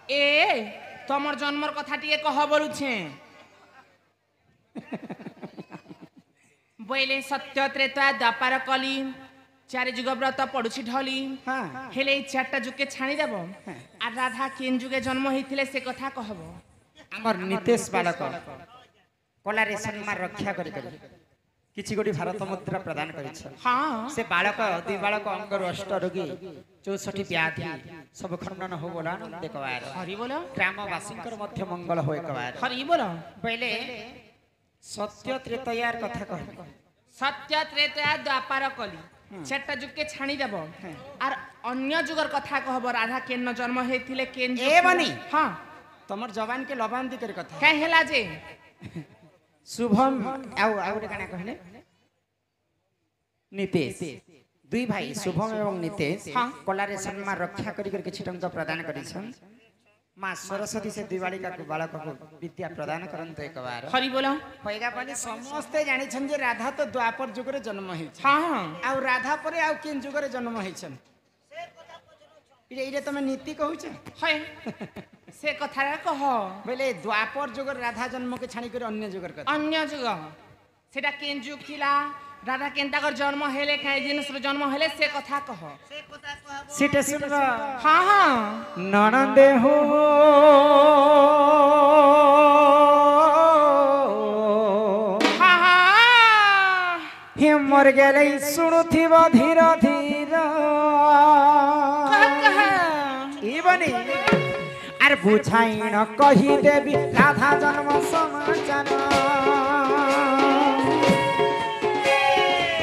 এ তোমার জন্মর কথা টিকে কহ বলুছে বইলে সত্য ত্রেতা দ্বাপার কলি চারি যুগ ব্রত পড়ুছি ঢলি হেলে এই চারটা যুগকে ছাড়ি দেব আর রাধা কেন যুগে জন্ম হইଥିଲେ সে কথা কহব আমার নিতেশ বালক কলারে সম্মান রক্ষা করি করি কিছু গোটি ভারত মুদ্রা প্রদান করেছে সে বালক দুই বালক অঙ্গর অষ্ট রোগী 64 ব্যাধি সব খণ্ডন হো বলা আনন্দ কবার হরি বলো গ্রামবাসীଙ୍କର ମଧ୍ୟ মঙ্গল হয় কবার হরি বলো বলে সত্য ত্রেতয়ার কথা কহ সত্য ত্রেতা দ্বাপার কলি চারটা যুগকে ছাড়ি দেব আর অন্য যুগর কথা কহব রাধা কেন জন্ম হইଥିଲେ কেন এ বনি হ্যাঁ তোমার জবান কে লবান্তি করে কথা কে হেলা যে শুভম আউ আউরে কানা কহলে নিতেশ দুই ভাই শুভম এবং নিতেশ কলারে সম্মান রক্ষা করি করে কিছু টঙ্কা প্রদান করিছন মা সরস্বতী से দুই বালিকা को बालक को विद्या प्रदान करंत एकबार हरि बोलो होइगा पानी समस्ते जानिछन जे राधा तो द्वापर जुग रे जन्म हिछ हां आ राधा परे आ किन जुग रे जन्म हिछन इरे तमे नीति कहूछ है से कथा कह बोले द्वापर जुग राधा जन्म के छाणी कर अन्य जुग कर अन्य जुग सेटा केन जुग थिला राधा केनता कर जन्म हेले काई जिनस जन्म हेले से कथा कह सीटे सुनबा हां हां ननंदे हो हां हां हे मर गेलै सुनुथिबा धीर धीर कह ई बनी आर बुझाइन कहि देबी राधा जन्म समाचार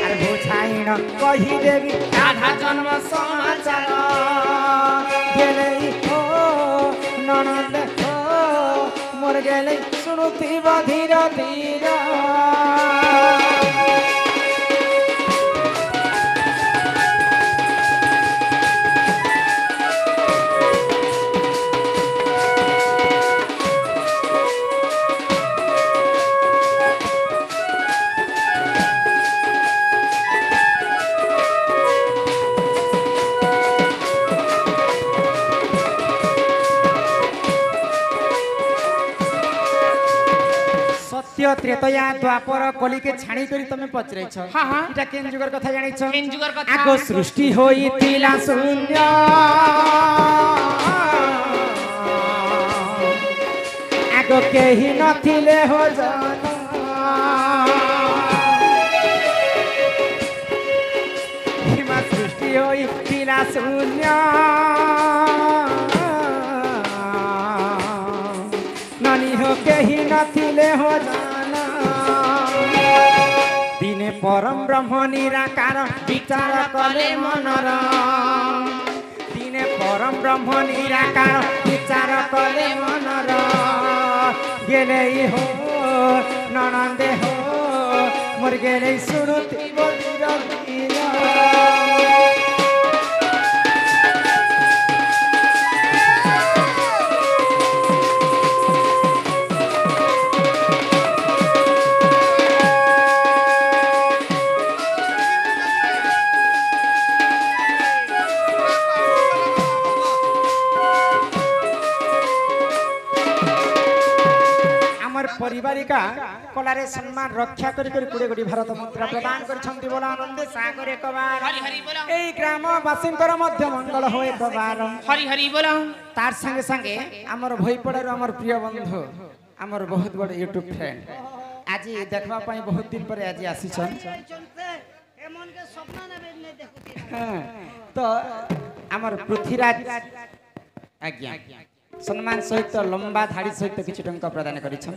आर बुझाइन कहि देबी राधा जन्म समाचार गेलै हो ननंद हो मर गेलै सुनुथिबा धीर धीर त्रेतया द्वापर कली के छाणी करी तमे पचरैछ हां हां इटा केन जुगर कथा जानिछ केन जुगर कथा आगो सृष्टि होइतिला शून्य आगो केही नथिले हो जन हिमा सृष्टि होइतिला शून्य ननी हो केही नथिले हो जाना दिने परम ब्रह्म निराकार विचार कले मनर दिने परम ब्रह्म निराकार विचार कले मनर गेलै हो ननंदे हो मोर गेलै सुरुति बदिर धीर परिवारिका कलारे सम्मान रक्षा करी करी कुड़े गुड़ी भारत मुद्रा प्रदान करछंती बोला आनंद सागर एकबार हरि हरि बोलो एई ग्रामवासींकर मध्य मंगल होय एकबार हरि हरि बोलो तार संगे संगे हमर भईपड़ार हमर प्रिय बंधु हमर बहुत बड़ यूट्यूब फ्रेंड आज देखबा पई बहुत दिन पर आज आसीछन एमन के सपना ने देखुती तो हमर पृथ्वीराज आज्ञा सम्मान सहित लंबा धाड़ी सहित किछु टंका प्रदान करिछन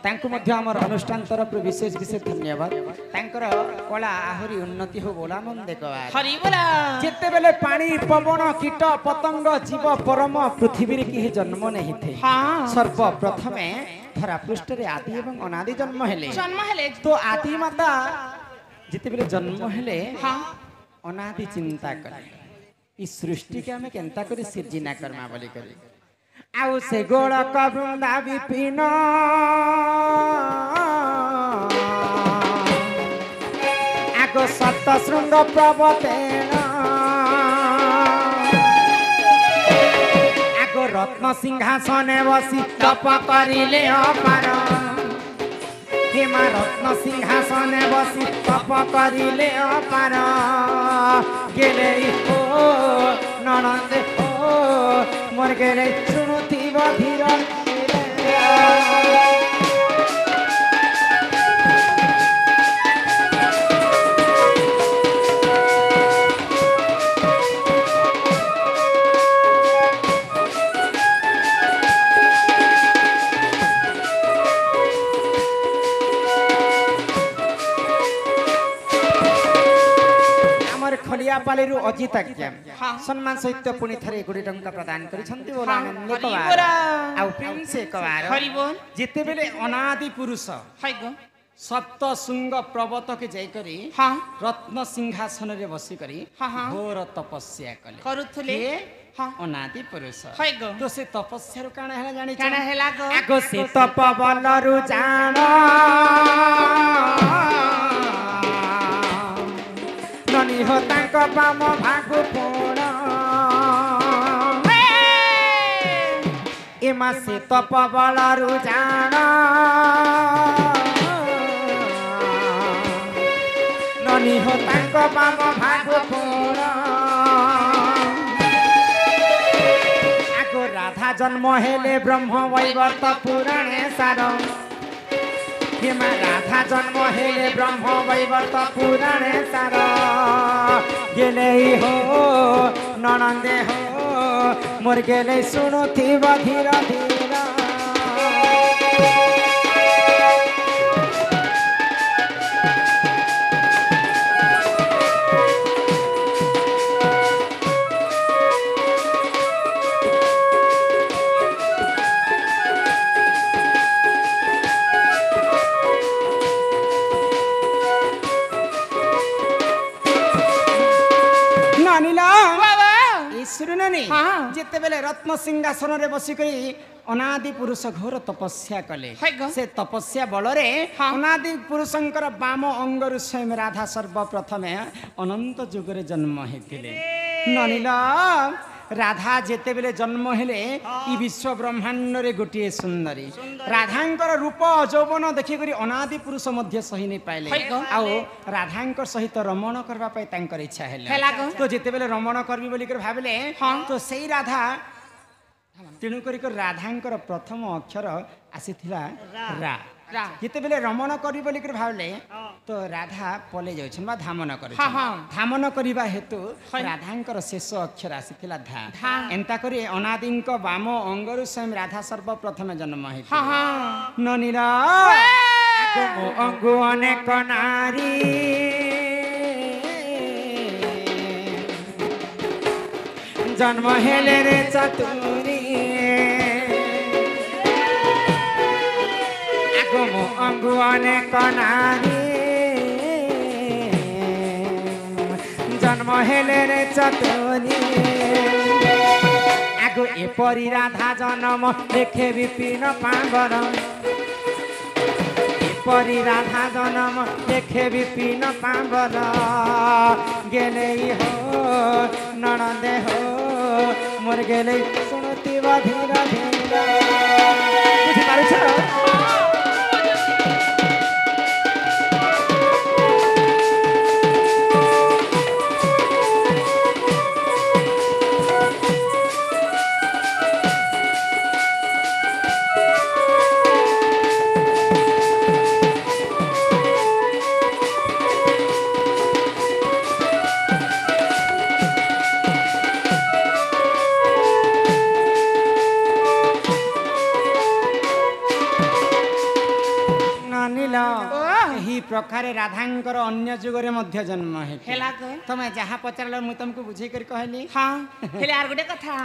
तांकु मध्य हमर अनुष्ठान तरफ विशेष विशेष धन्यवाद तांकर कला आहुरी उन्नति हो बोला मन देखवा हरि बोला जेते बेले पानी पवन कीट पतंग जीव परम पृथ्वी रे की जन्म नहीं थे हां सर्व प्रथमे धरा पृष्ठ रे आदि एवं अनादि जन्म हेले तो आदि माता जेते बेले जन्म हेले हां अनादि चिंता करे इस सृष्टि के हमें केनता करे सिरजिना कर्मा बोली करे आउ से गोलक वृंदा विपिन आगो सप्त शृंग प्रवतेन आगो रत्न सिंहासने बसी तप करिले अपार हे माँ रत्न सिंहासने बसी तप करिले अपार गेले हो ननदे हो मोर गेले शुणुथिब धीर खलियापालीरू अजित आज्ञा सम्मान सहित पुणी थरे 1 टंका प्रदान करिसंती बोला आनंद कबार आ प्रेम से कबार हरि बोल जेते बेले अनादि पुरुष हाय गो सप्त शुंग पर्वत के जाई करी हां रत्न सिंहासन रे बसी करी हां घोर तपस्या कले करूथले हां अनादि पुरुष हाय गो तो से तपस्या रो काना हैला जानि काना हैला गो आगो से तप बलरु जान ननी हो तांक बाम भागु पूर्ण एमा से तप बलरु जान ननी हो तांक बाम भागु पूर्ण आगो राधा जन्म हेले ब्रह्म वैवर्त पुराणे सार हेमा राधा जन्म हेले ब्रह्म वैवर्त पुराणे सार गेले हो ननंदे हो मोर गेले शुणुथिब धीर धीर जेते बेले रत्न सिंहासन रे बसी करी अनादि पुरुष घोर तपस्या कले से तपस्या बल रे अनादि पुरुषंकर बाम अंगरु स्वयं राधा सर्वप्रथम अनंत जुग रे जन्म हेतिले ननिला राधा जेते बेले जन्म हेले ई विश्व ब्रह्मांड रे गोटिए सुंदरी राधांकर रूप यौवन देखि करी अनादि पुरुष मध्य सही नहीं पाइले आउ राधांकर सहित रमण करबा पय तांकर इच्छा हेला तो जेते बेले रमण करबी बोली कर भाबले तो सेई राधा तेणु करी राधांकर प्रथम अक्षर आसीथिला रा जेते बेले रमण करी बोली कर भाबले तो राधा पले जाउछन बा धामन करे धामन करिबा हेतु राधांकर शेष अक्षर आसीथिला धा एंता करी अनादिंक वाम अंगरु स्वयं राधा सर्वप्रथम जन्म हे ननिरा आगो अंगु अनेक नारी जन्म हेले रे चतुरी आगो अंगु अनेक नारी जन्म हेले रे चतुरी आगो एपरी राधा जन्म देखे विपिन पावर एपरी राधा जन्म देखे विपिन पावर गेले हो ननदे हो मोर गेले शुणुथिब धीर धीर बुझी पारुछ प्रकार राधांकर अन्य जुगरे मध्य जन्म है हेला तमे जहाँ पचारल मु तुमको बुझे कर कहली हां हेले आर गोटे कथा